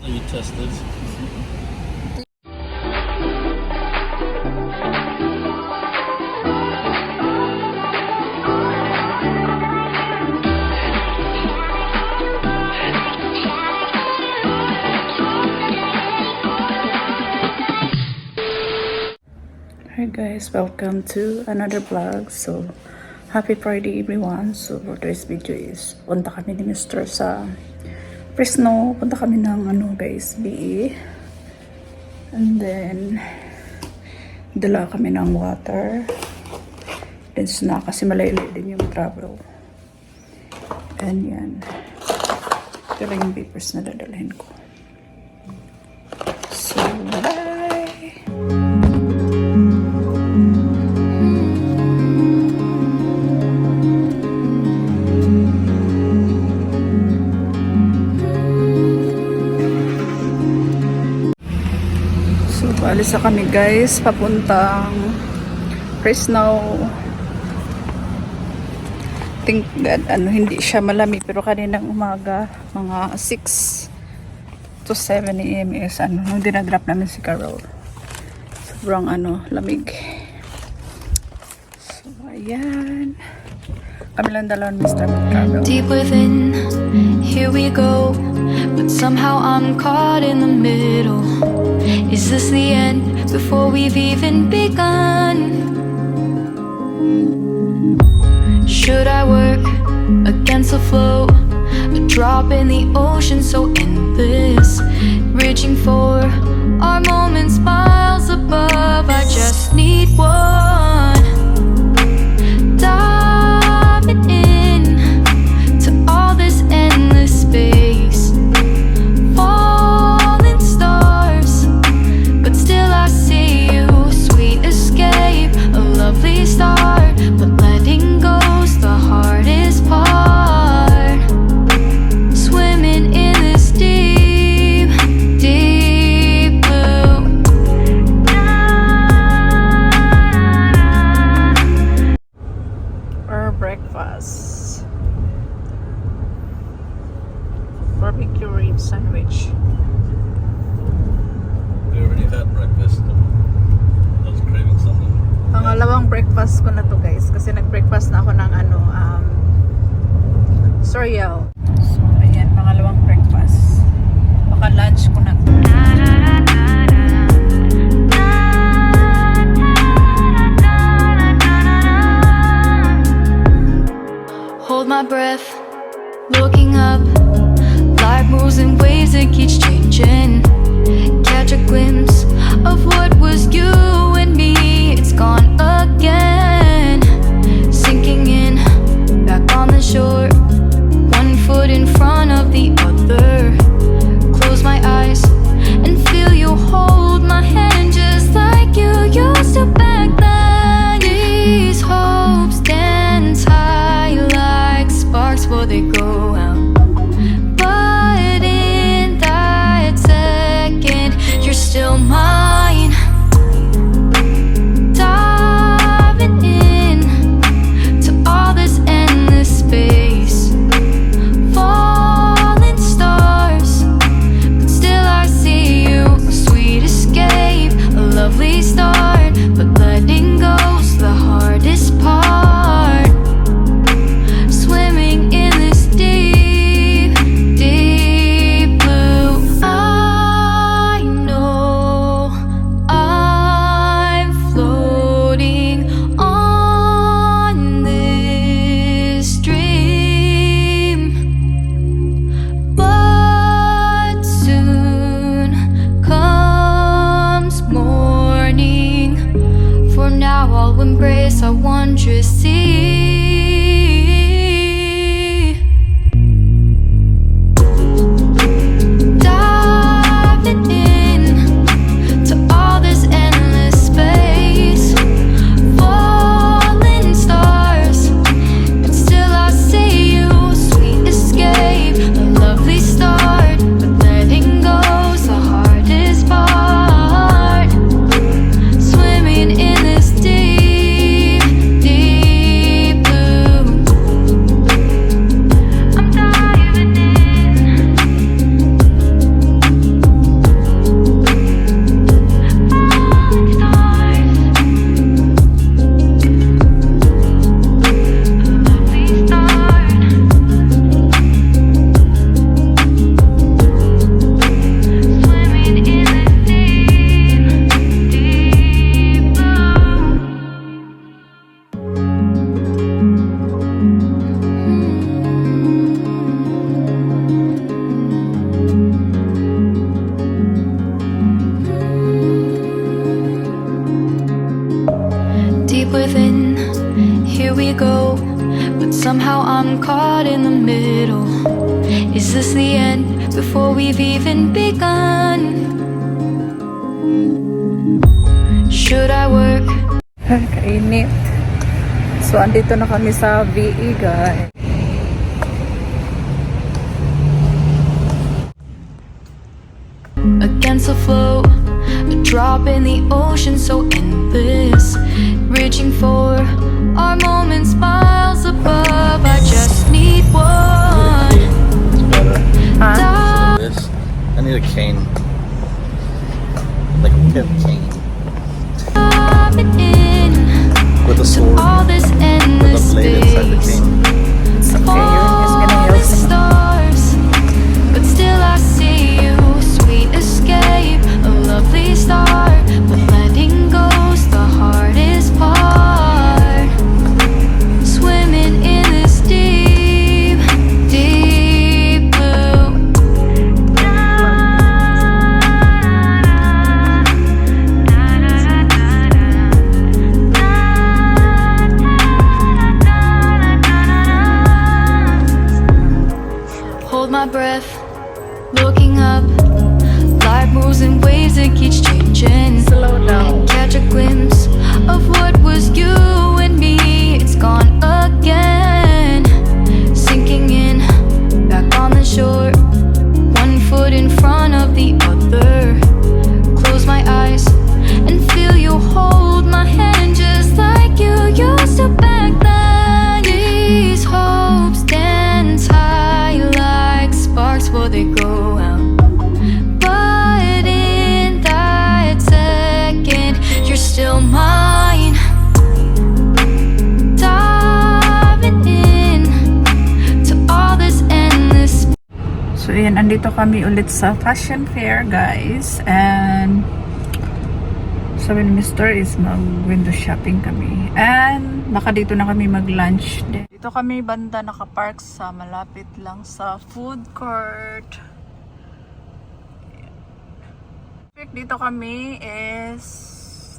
You tested. Hi guys, welcome to another vlog. So, happy Friday everyone. So, for today's video is punta kami ni Mr. sa Fresno. Punta kami ng guys, BE. And then, dala kami ng water. Then, snack kasi malayo din yung travel. And yan. Ito lang yung papers na dadalhin ko. So, bye! Alis na kami guys, papuntang Fresno. Thank God, hindi siya malamig, pero kaninang umaga, mga 6 to 7 AM is nung dinagrap namin si Carol. Sobrang lamig. So, ayan. Kami lang dalawang Mr. Carol. Deep within, here we go. But somehow I'm caught in the middle. Is this the end before we've even begun? Should I work against the flow? A drop in the ocean so endless, reaching for our moments miles above. I just need one. Diving in to all this endless space. Lovely start, but letting go's the hardest part. Swimming in this deep, deep blue. For breakfast, barbecue rib sandwich. We already had breakfast. I was craving something. Pangalawang breakfast ko na to guys, kasi nag-breakfast na ako ng cereal. So ayan, pangalawang breakfast. Baka lunch ko na to. Hold my breath, looking up. Life moves in ways that keeps changing. Catch a glimpse of what was you and me. It's gone again. Sinking in, back on the shore. One foot in front of the other. Close my eyes and feel you hold my hand just like you used to back then. These hopes dance high like sparks before they go out. But in that second, you're still mine. Diving in to all this endless space. Falling stars, but still I see you. A sweet escape, a lovely start, but letting go's the hardest part. Swimming in this deep, deep blue. I know I'm floating on this dream, but soon comes morning. For now I'll embrace our wondrous sea. Diving in to all this endless space. Falling stars, but still I see you. Sweet escape, a lovely start, but letting go's the hardest part. Swimming in this deep, deep I'm caught in the middle. Is this the end before we've even begun? Should I work? Kainit. So, andito na kami sa VE, guys. Against the flow, a drop in the ocean so endless, reaching for our moments miles above. I just need one. It's better. Ah, This. I need a cane. Like a pimp cane. Dive in With a to sword. all this With a endless blade inside the space. cane. it's okay. You're just gonna Falling use them. stars, but still I see you. Sweet escape, a lovely start, but letting go's the hardest part. Swimming in this deep, deep blue. Hold my breath, looking up. Life moves in waves that keeps changing. Slow down. Catch a glimpse of what was you and me. It's gone again. Sinking in, back on the shore. One foot in front of the other. Close my eyes and feel you hold my hand just like you used to back then. These hopes dance high like sparks before they go out. But in that second, you're still mine. Diving in to all this endless. So, yan. Andito kami ulit sa fashion fair, guys. And sabi ni Mr. is mag-window shopping kami. And baka dito na kami mag-lunch din. Dito kami banda nakapark sa malapit lang sa food court. Dito kami is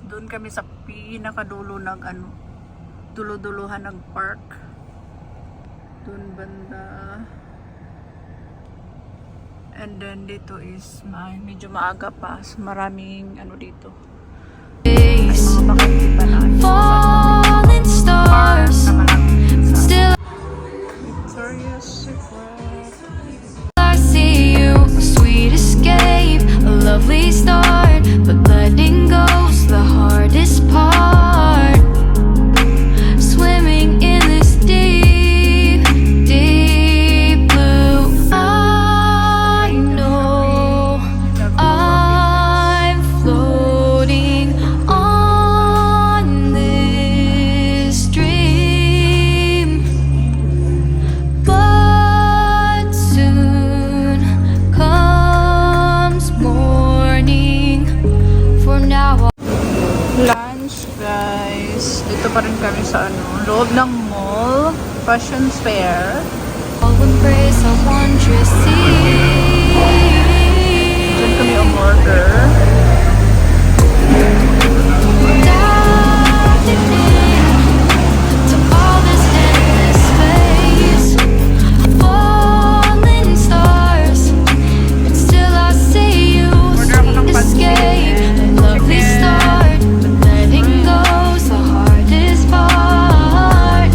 doon kami sa pinakadulo dulo-duluhan nag-park. Doon banda. And then dito is medyo maaga pa. So, maraming dito. Ay, mga bakante pa na. Falling stars, still Victoria's Secret. I see you. A sweet escape, a lovely start, but letting go's the hardest part. Swimming in this deep, deep blue. I know I'm floating on this dream, but soon comes morning. For now, Lunch, guys. Dito pa rin kami sa loob ng mall. Fashion fair. I'll embrace a wondrous sea. Diyan kami umorder. Diving in to all this endless space. Falling stars, but still I see you. Order ako ng Sweet escape, a lovely chicken. start, but letting go's the hardest part.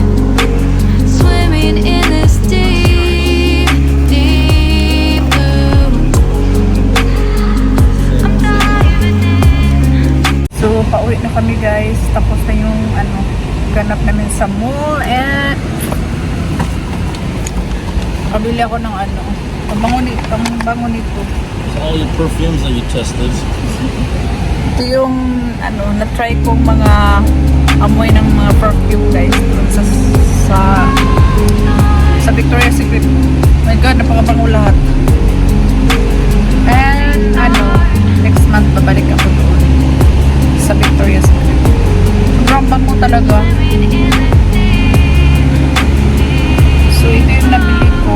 Swimming in this deep, deep blue. I'm diving in. So, pauwi na kami, guys. Tapos na yung ganap namin sa mall. And kabili ako ng pambango nito. So all your perfumes that you tested. Ito yung na-try kong mga amoy ng mga perfume, guys. Doon sa Victoria's Secret. My God, napakabango lahat. And next month babalik ako doon sa Victoria's Secret. Sobrang bango talaga. So ito yung nabili ko.